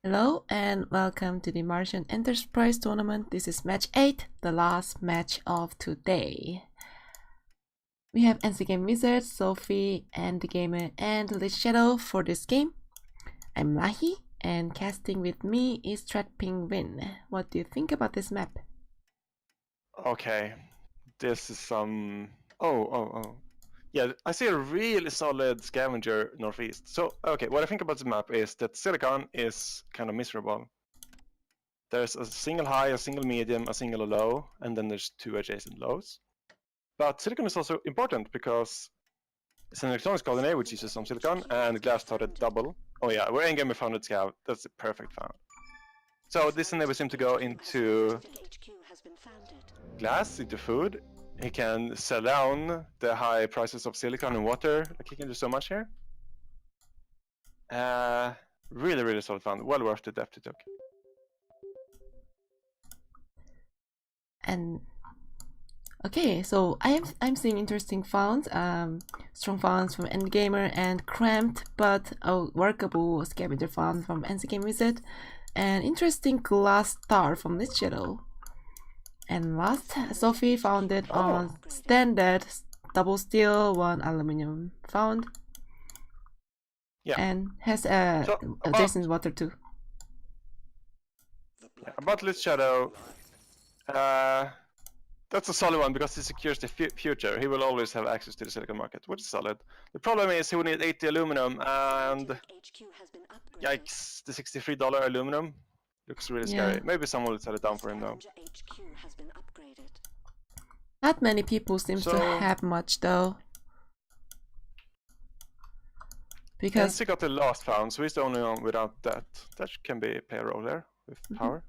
Hello and welcome to the Martian Enterprise Tournament. This is match 8, the last match of today. We have NC Game Wizard, Sophie, and the Gamer, and Lich Shadow for this game. I'm Lahi, and casting with me is Trapping Win. What do you think about this map? Okay, this is some. Oh. Yeah, I see a really solid scavenger northeast. So, okay, what I think about the map is that Silicon is kind of miserable. There's a single high, a single medium, a single low, and then there's two adjacent lows. But Silicon is also important because it's an electronics colony which uses some silicon and glass-threaded double. Oh yeah, where Endgamer found its scout. That's a perfect found. So this enables him to go into glass, into food. He can sell down the high prices of silicon and water. Like, he can do so much here. Really solid found. Well worth the depth he took. And okay, so I'm seeing interesting founds, strong founds from Endgamer and cramped but workable scavenger found from NC Game Wizard, and interesting glass star from Lich Shadow. And last, Sophie found it on standard double steel, one aluminum found. Yeah. And has a adjacent water too. Yeah, about Lich Shadow, that's a solid one because he secures the future. He will always have access to the silicon market, which is solid. The problem is he will need 80 aluminum, and yikes, the $63 aluminum looks really scary. Maybe someone will sell it down for him though. Not many people seem to have much though. Because he got the last found, so he's the only one without that. That can be play a role there with power.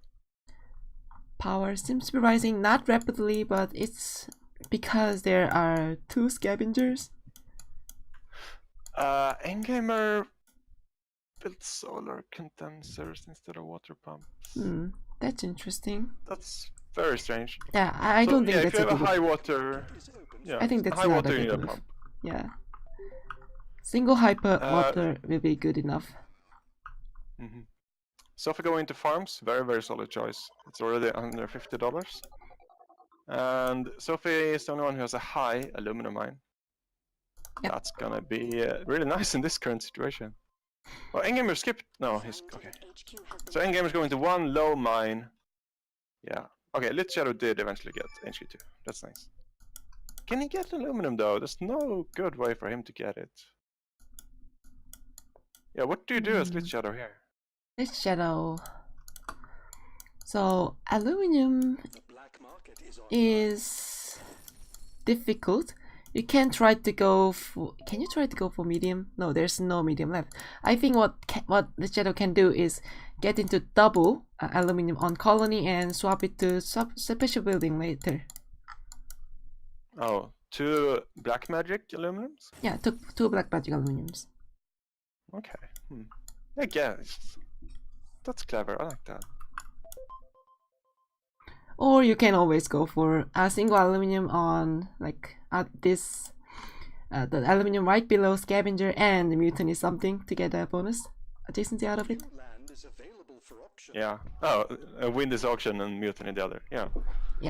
Power seems to be rising, not rapidly, but it's because there are two scavengers. Endgamer built solar condensers instead of water pumps. That's interesting. That's very strange. Yeah, I don't think that's if you have a high water, I think that's high not water, a you need a good pump. Yeah. Single hyper water will be good enough. So if we go into farms, very solid choice. It's already under $50. And Sophie is the only one who has a high aluminum mine. Yep. That's gonna be really nice in this current situation. Well, Endgamer skipped. No, he's okay. So Endgamer's going to one low mine. Yeah. Okay, Lich Shadow did eventually get HQ2. That's nice. Can he get aluminum though? There's no good way for him to get it. Yeah, what do you do as Lich Shadow here? Lich Shadow. So aluminum is difficult. You can try to go for. Can you try to go for medium? No, there's no medium left. I think what the Shadow can do is get into double aluminum on colony and swap it to special building later. Oh, two black magic aluminums? Yeah, two black magic aluminums. Okay. I guess that's clever. I like that. Or you can always go for a single aluminum on like this, the aluminum right below scavenger and the mutiny something to get a bonus adjacency out of it. Yeah. Oh, win this auction and mutiny the other. Yeah.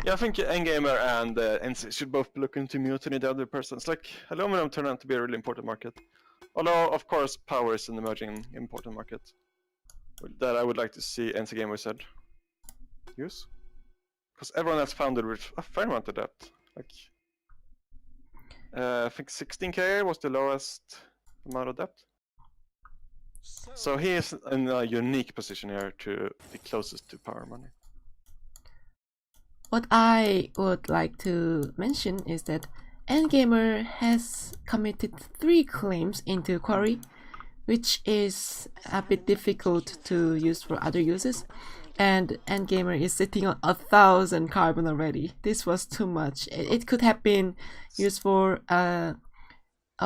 I think Endgamer and NC should both look into mutiny the other persons. Like, aluminum turned out to be a really important market. Although, of course, power is an emerging important market that I would like to see NC Game Wizard use. Because everyone else found it with a fair amount of depth. Like, I think 16k was the lowest amount of depth. So he is in a unique position here to be closest to power money. What I would like to mention is that Endgamer has committed 3 claims into Quarry, which is a bit difficult to use for other uses. And Endgamer is sitting on 1,000 carbon already. This was too much. It could have been used for a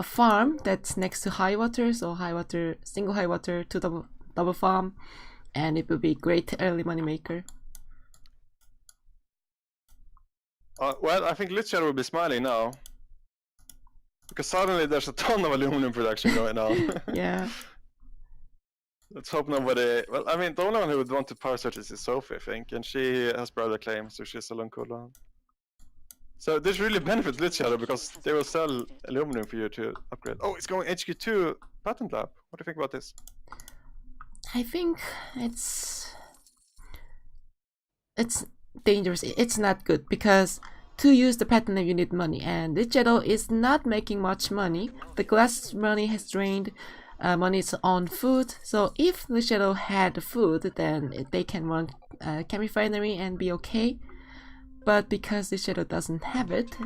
farm that's next to high water, so high water, single high water, 2 double farm, and it would be great early money maker. Well, I think Lich Shadow will be smiling now. Because suddenly there's a ton of aluminum production going on. Yeah. Let's hope nobody. Well, I mean, the only one who would want to power search is Sophie, I think, and she has brother claim, so she's a long cooldown. So this really benefits Lich Shadow because they will sell aluminum for you to upgrade. Oh, it's going HQ2 patent lab. What do you think about this? I think it's dangerous. It's not good because to use the platinum you need money, and Lich Shadow is not making much money. The glass money has drained money's on food. So if Lich Shadow had food, then they can run chem refinery and be okay. But because Lich Shadow doesn't have it,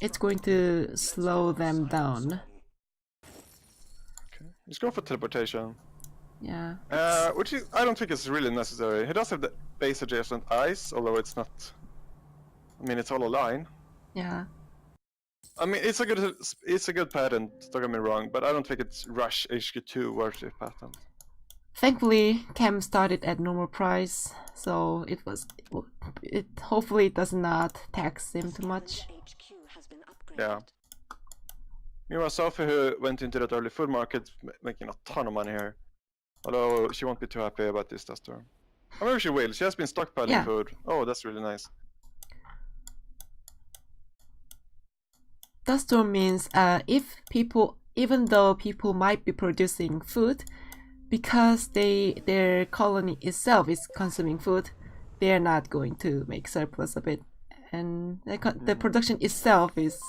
it's going to slow them down. Okay, he's going for teleportation. Yeah. Which I don't think is really necessary. He does have the base adjacent ice, although it's not. I mean, it's all a line. Yeah. I mean, it's a good patent. Don't get me wrong, but I don't think it's Rush HQ2 worthy patent. Thankfully, Chem started at normal price, so hopefully it does not tax him too much. Yeah. Meanwhile, Sophie, who went into that early food market, making a ton of money here. Although she won't be too happy about this dust storm. Or maybe she will. She has been stockpiling food. Oh, that's really nice. Dust storm means even though people might be producing food, because their colony itself is consuming food, they are not going to make surplus of it, and the production itself is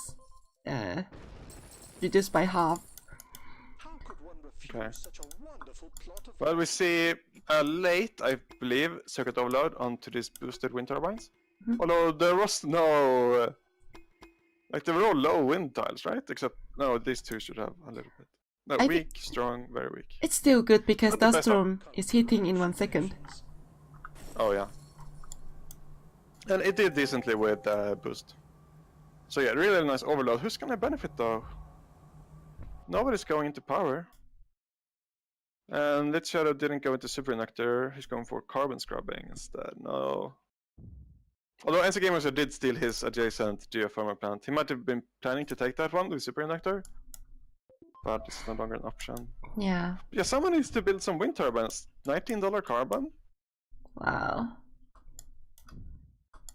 reduced by half. Okay. Well, we see late, I believe, circuit overload onto these boosted wind turbines. Although there was no, like they were all low wind tiles, right? Except no, these two should have a little bit. No, weak, strong, very weak. It's still good because dust storm is hitting in 1 second. Oh yeah. And it did decently with boost. So yeah, really nice overload. Who's gonna benefit though? Nobody's going into power. And Lich Shadow didn't go into Superinductor. He's going for carbon scrubbing instead. No. Although NC Gamers did steal his adjacent geothermal plant. He might have been planning to take that one with Superinductor. But it's no longer an option. Yeah. Yeah, someone needs to build some wind turbines. $19 carbon? Wow.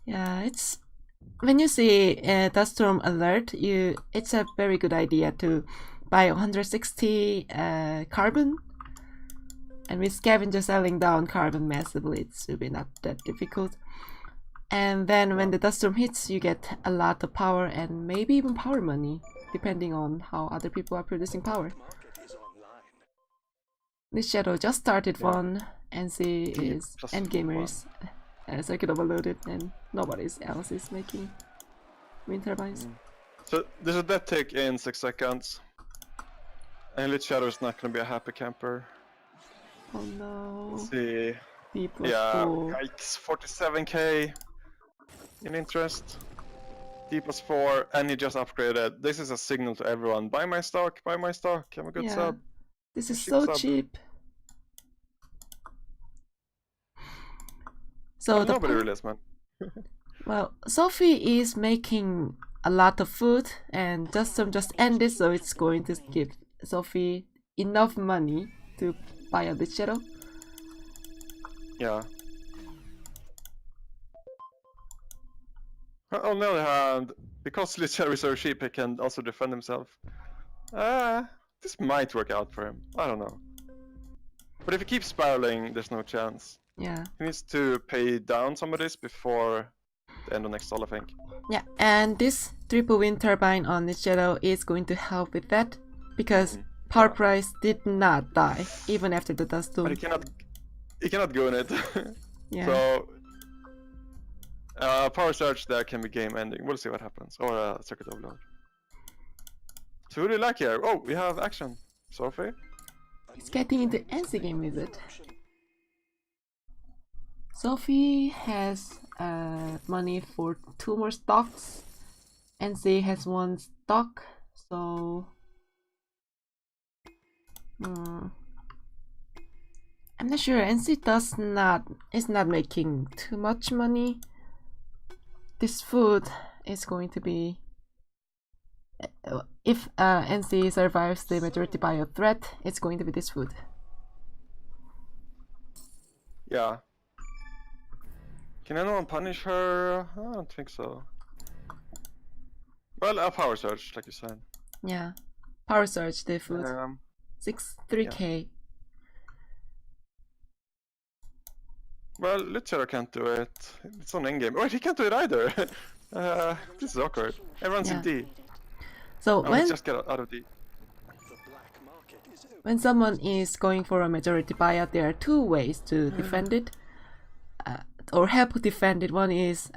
Yeah, it's... When you see dust storm alert, it's a very good idea to buy 160 carbon. And with Scavenger selling down carbon massively, it should be not that difficult. And then when the dust storm hits, you get a lot of power and maybe even power money, depending on how other people are producing power. This Shadow just started one, NC is endgamers, circuit overloaded, and nobody else is making wind turbines. So there's a death tick in 6 seconds. And Lich Shadow is not going to be a happy camper. Oh no. Let's see. Yeah, yikes, 47k in interest. D+4, and he just upgraded. This is a signal to everyone. Buy my stock, I'm a good sub. This is so cheap. So nobody really is, man. Well, Sophie is making a lot of food, and just ended, so it's going to give Sophie enough money to buy a Lich Shadow. Yeah. On the other hand, because Lich Shadow is so cheap, he can also defend himself. This might work out for him. I don't know. But if he keeps spiraling, there's no chance. Yeah. He needs to pay down some of this before the end of next stall, I think. Yeah, and this triple wind turbine on Lich Shadow is going to help with that, because power price did not die, even after the dust storm. But he cannot go in it. Yeah. So power surge there can be game ending. We'll see what happens. Or circuit overload. So who do you like here? Oh, we have action. Sophie? He's getting into NC game with it. Sophie has money for 2 more stocks. NC has 1 stock, so I'm not sure. NC is not making too much money. This food is going to be, if NC survives the majority bio threat, it's going to be this food. Yeah. Can anyone punish her? I don't think so. Well, a power surge, like you said. Yeah. Power surge the food. 3k. Well, Luchero can't do it. It's on endgame. Wait, he can't do it either. This is awkward. Everyone's in D. So let's just get out of D. When someone is going for a majority buyout, there are two ways to defend it, or help defend it. One is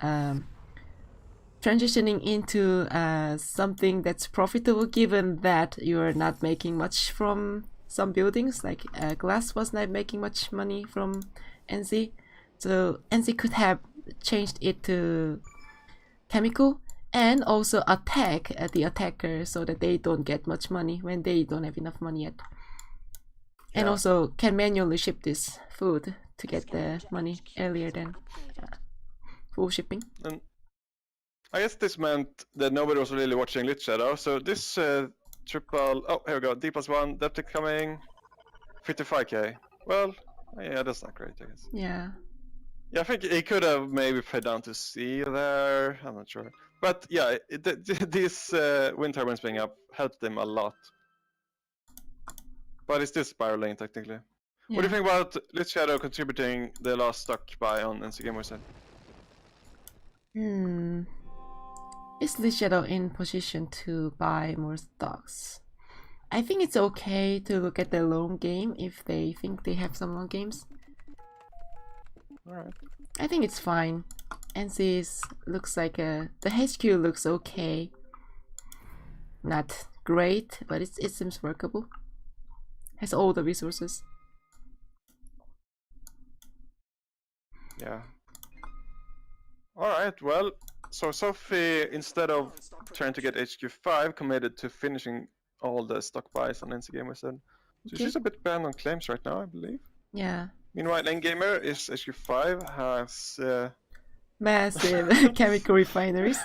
transitioning into something that's profitable, given that you're not making much from some buildings, like Glass was not making much money from NZ. So NZ could have changed it to chemical, and also attack the attacker so that they don't get much money when they don't have enough money yet. And also can manually ship this food to get the money earlier than full shipping. And I guess this meant that nobody was really watching Lich Shadow, so this triple... Oh, here we go, D+1, depth coming, 55k. Well, yeah, that's not great, I guess. Yeah. Yeah, I think he could have maybe played down to C there, I'm not sure. But yeah, these wind turbines being up helped him a lot. But it's still spiraling, technically. Yeah. What do you think about Lich Shadow contributing the last stock buy on NC Gamer side? Is Lich Shadow in position to buy more stocks? I think it's okay to look at the long game if they think they have some long games. Alright. I think it's fine. NC looks like the HQ looks okay. Not great, but it seems workable. Has all the resources. Yeah. Alright, well, so Sophie, instead of trying to get HQ5, committed to finishing all the stock buys on NC Gamer said. So she's a bit banned on claims right now, I believe. Yeah. Meanwhile, Endgamer is HQ5, has... massive chemical refineries.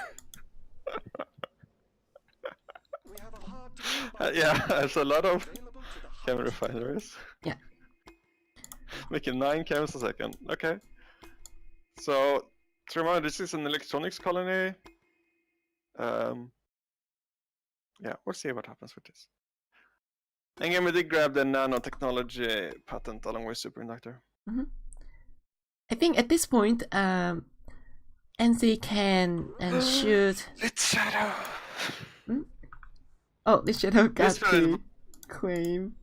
Yeah, there's a lot of chemical refineries. Yeah. Making 9 chems a second. Okay. So, to remind, this is an electronics colony. Yeah, we'll see what happens with this. Endgamer did grab the nanotechnology patent along with superconductor. I think at this point, NC can and should. Lich Shadow. Oh, Lich Shadow got the claim.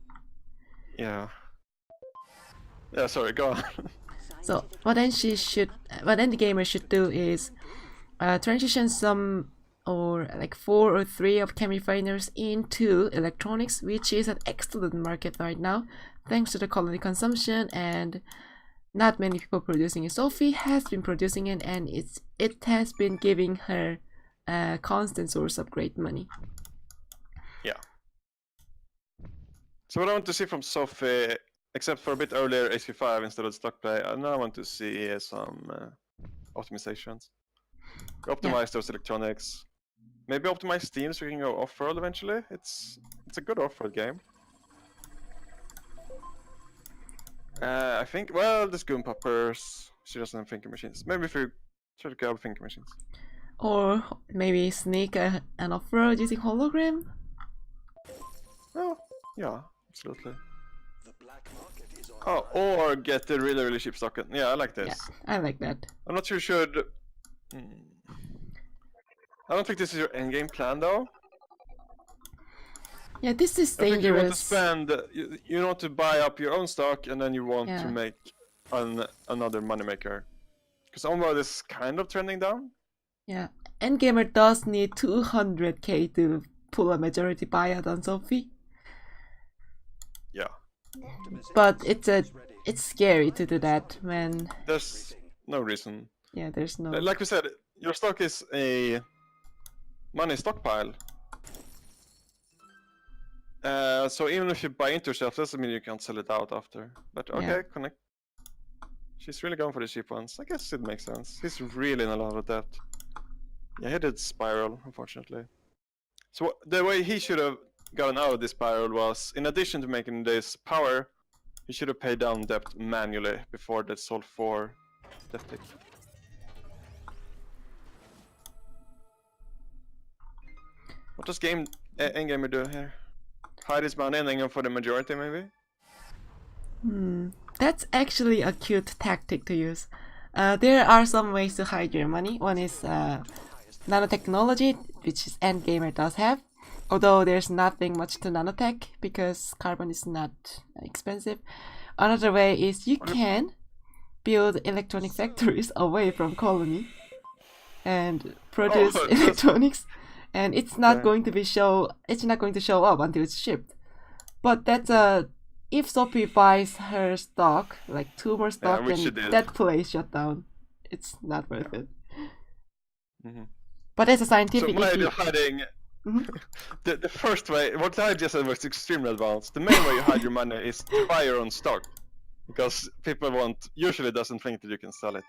Yeah. Yeah, sorry, go on. So what Endgamer should do is transition some, or like 4 or 3 of chem refiners into electronics, which is an excellent market right now, thanks to the colony consumption and not many people producing it. Sophie has been producing it, and it has been giving her a constant source of great money. Yeah. So what I want to see from Sophie, except for a bit earlier HQ5 instead of stock play, I now want to see some optimizations. Optimize those electronics. Maybe optimize Steam so we can go off-road eventually. It's a good off-road game. I think, well, the Goon Poppers, she doesn't have thinking machines. Maybe if we try to grab thinking machines. Or maybe sneak an off-road using hologram? Oh, yeah, absolutely. Oh, or get the really, really cheap socket. Yeah, I like this. Yeah, I like that. I'm not sure you should... I don't think this is your endgame plan, though. Yeah, this is dangerous. I think you want to spend... You want to buy up your own stock, and then you want to make another moneymaker. Because onward is kind of trending down. Yeah, Endgamer does need 200k to pull a majority buyout on Sophie. Yeah. But it's scary to do that when... There's no reason. Yeah, there's no... Like we said, your stock is a money stockpile. So even if you buy into yourself, doesn't mean you can't sell it out after. But okay, connect. She's really going for the cheap ones. I guess it makes sense. He's really in a lot of debt. Yeah, he did spiral, unfortunately. So the way he should have gotten out of this spiral was, in addition to making this power, He should have paid down debt manually before the Sol 4 debt tick. What does Endgamer do here? Hide his money and then go for the majority, maybe? That's actually a cute tactic to use. There are some ways to hide your money. One is nanotechnology, which Endgamer does have. Although there's nothing much to nanotech because carbon is not expensive. Another way is you can build electronic factories away from colony and produce electronics, and it's not going to show up until it's shipped. But that's if Sophie buys her stock, like 2 more stock, then that place shut down. It's not worth it. But as a scientific issue, hiding. The first way, what I just said was extremely advanced. The main way you hide your money is to buy your own stock, because people usually doesn't think that you can sell it.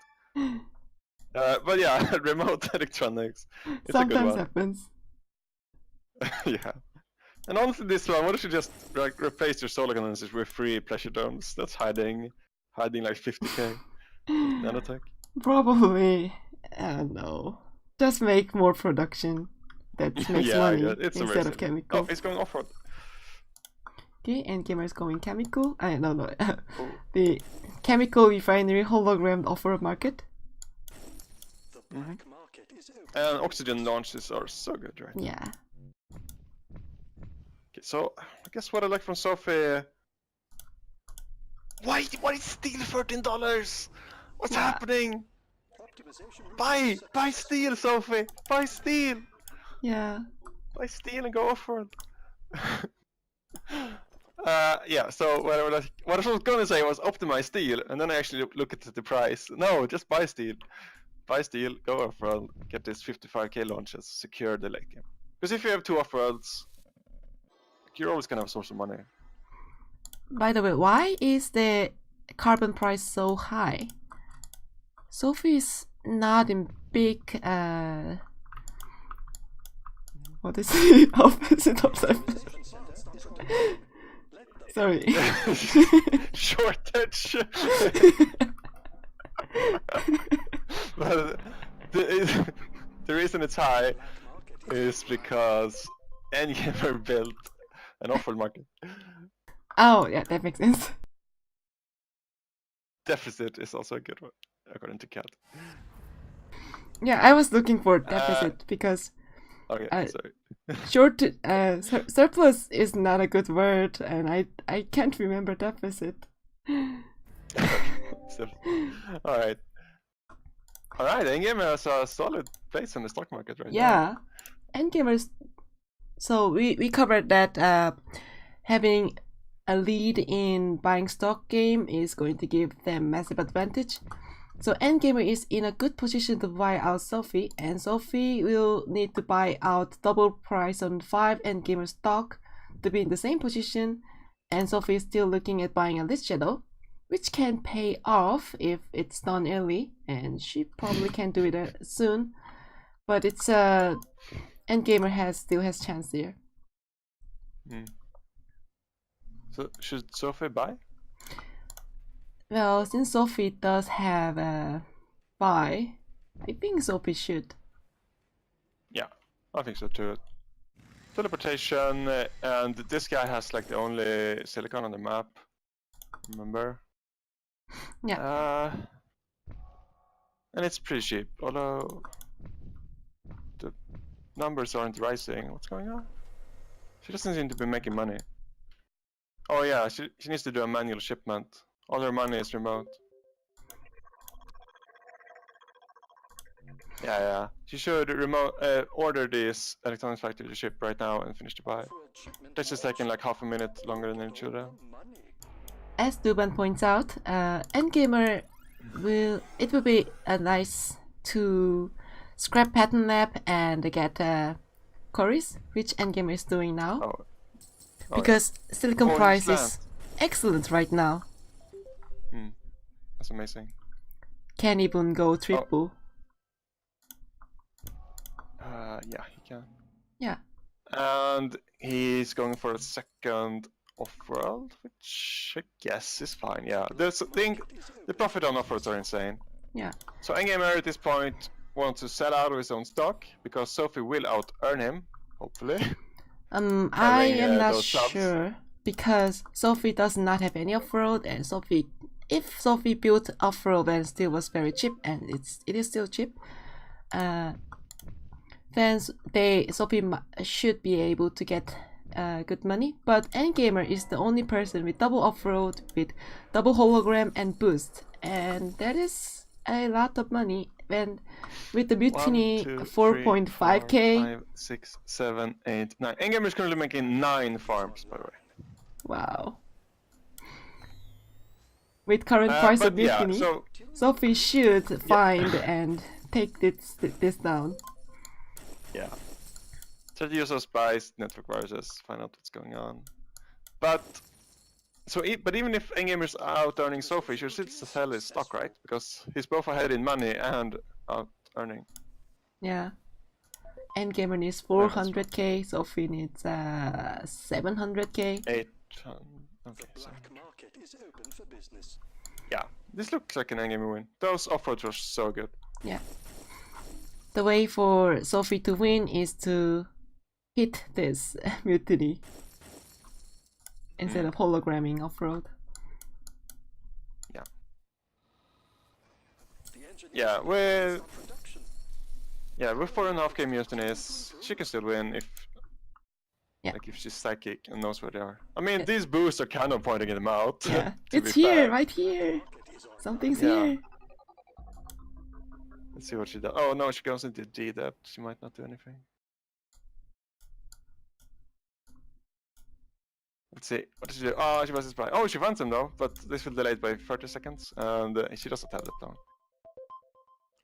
But yeah, remote electronics. It's sometimes a good one. Happens. Yeah. And honestly, this one, why don't you just replace your solar condensers with free pleasure domes? That's hiding like 50k nanotech. Probably. I don't know. Just make more production that makes money instead of chemical. Oh, it's going off-road. Okay, Endgamer is going chemical. No. The chemical refinery hologram off-road market. And oxygen launches are so good, right? Yeah. Okay, so I guess what I like from Sophie. Why is steel $13? What's happening? Buy steel, Sophie. Buy steel. Yeah. Buy steel and go off-road. Yeah. So what I was gonna say was optimize steel, and then I actually look at the price. No, just buy steel. Buy steel, go off-road, get this 55k launches, secure the late game. Because if you have 2 off-roads, you're always gonna have a source of money. By the way, why is the carbon price so high? Sophie is not in big what is the opposite of surplus? Sorry. Shortage. But the reason it's high is because Endgamer built an off-road market. Oh, yeah, that makes sense. Deficit is also a good one, according to Cat. Yeah, I was looking for deficit because okay, sorry. Surplus is not a good word, and I can't remember deficit. Alright, Endgamer has a solid place in the stock market right now. Yeah, Endgamers. So we covered that having a lead in buying stock game is going to give them massive advantage. So Endgamer is in a good position to buy out Sophie, and Sophie will need to buy out double price on 5 Endgamer stock to be in the same position, and Sophie is still looking at buying a Lich Shadow, which can pay off if it's done early, and she probably can do it soon. But it's Endgamer still has chance here. So should Sophie buy? Well, since Sophie does have a buy, I think Sophie should. Yeah, I think so too. Teleportation, and this guy has like the only silicon on the map. Remember? Yeah. And it's pretty cheap, although the numbers aren't rising. What's going on? She doesn't seem to be making money. Oh yeah, she needs to do a manual shipment. All her money is remote. Yeah. She should order this electronics factory to ship right now and finish the buy. That's just taking like half a minute longer than it should have. As Duban points out, Endgamer will be nice to scrap Pattern Lab and get Chorus, which Endgamer is doing now. Because silicon price is excellent right now. That's amazing. Can even go triple. Yeah, he can. Yeah. And he's going for a second off-world, which I guess is fine. Yeah, the profit on off-roads are insane. Yeah. So Endgamer at this point wants to sell out of his own stock because Sophie will out-earn him, hopefully. I am not those subs. sure because Sophie does not have any off-road, and if Sophie built off-road and still was very cheap, and it is still cheap, then Sophie should be able to get good money. But Endgamer is the only person with double off-road, with double hologram and boost, and that is a lot of money. And with the Mutiny 4.5k. 5, 6, 7, 8, 9. Endgamer is currently making 9 farms, by the way. Wow. With current price of Mutiny, so Sophie should find and take this down. Yeah. Try to use those spies, network viruses, find out what's going on. But even if Endgamer's out earning Sophie, he should still sell his stock, right? Because he's both ahead in money and out earning. Yeah. Endgamer needs 400k, Sophie needs 700k. 800. Okay. Yeah, this looks like an Endgamer win. Those off-roads were so good. Yeah. The way for Sophie to win is to hit this Mutiny instead of hologramming off-road. Yeah. Yeah, with 4.5k Mutinies, she can still win if she's psychic and knows where they are. I mean, these boosts are kind of pointing them out. Yeah, it's here, right here. Something's here. Let's see what she does. Oh no, she goes into G depth. She might not do anything. Let's see. What does she do? Oh, she was surprised. Oh, she finds him though, but this will delay it by 30 seconds, and she doesn't have that down.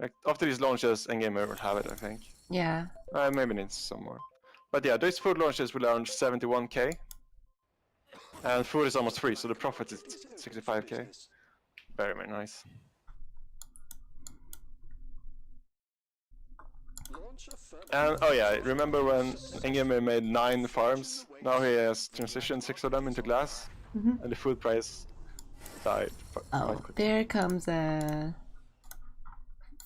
Like after these launches, Endgamer will have it, I think. Yeah. Maybe needs some more. But yeah, these food launches will earn 71k, and food is almost free, so the profit is 65k. Very, very nice. And oh yeah, remember when Endgamer made 9 farms? Now he has transitioned 6 of them into glass, and the food price died. Oh, there comes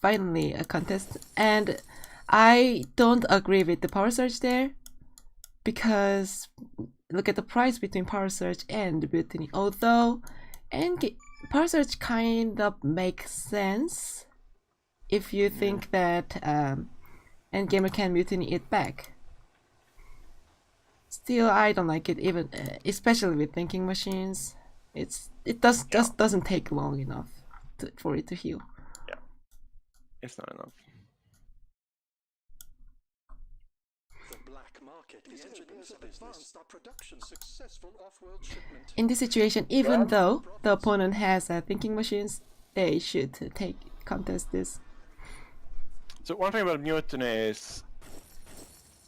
finally a contest, and I don't agree with the power surge there, because look at the price between power surge and Mutiny. Although power surge kind of makes sense if you think that Endgamer can Mutiny it back. Still, I don't like it, even especially with thinking machines. Just doesn't take long enough for it to heal. Yeah, it's not enough. In this situation, even though the opponent has thinking machines, they should contest this. So one thing about Mutiny is,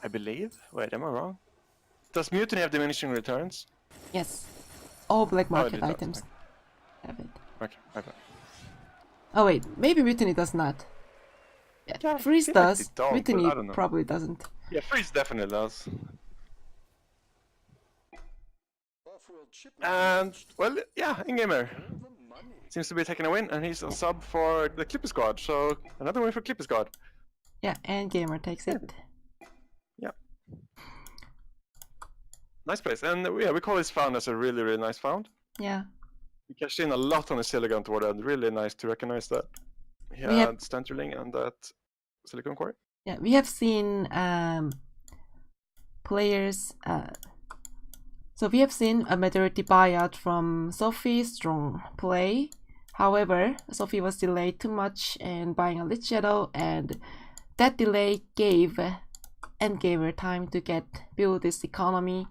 I believe, wait, am I wrong? Does Mutiny have diminishing returns? Yes. All black market items have it. Okay, okay. Oh wait, maybe Mutiny does not. Yeah, Freeze does. Like Mutiny probably doesn't. Yeah, Freeze definitely does. And, well, yeah, Endgamer seems to be taking a win, and he's a sub for the Clipper Squad, so another win for Clipper Squad. Yeah, and Gamer takes it. Yeah. Nice place, and yeah, we call this found as a really, really nice found. Yeah. We cashed in a lot on the Silicon toward the end, really nice to recognize that. He had Stenterling and that Silicon Core. Yeah, we have seen players. So we have seen a majority buyout from Sophie's strong play. However, Sophie was delayed too much in buying a Lich Shadow, and that delay gave her time to build this economy.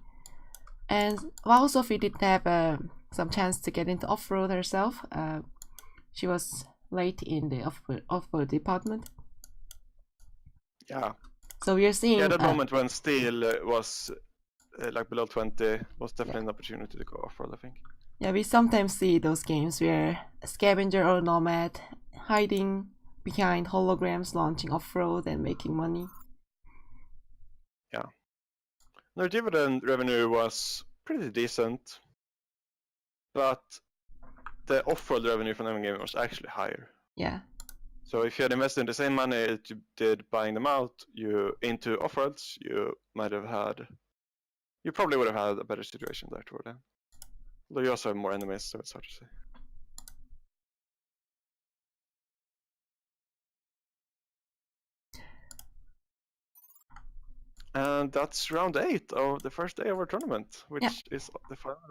And while Sophie did have some chance to get into off-road herself, she was late in the off-road department. Yeah. So we are seeing. Yeah, that moment when Steel was like below 20 was definitely an opportunity to go off-road, I think. Yeah, we sometimes see those games where a Scavenger or Nomad hiding behind holograms, launching off-road and making money. Yeah. Their dividend revenue was pretty decent, but the off-world revenue from them game was actually higher. Yeah. So if you had invested the same money that you did buying them out, into off-worlds, you probably would have had a better situation there toward them. Though you also have more enemies, so it's hard to say. And that's round 8 of the first day of our tournament, which is the final round.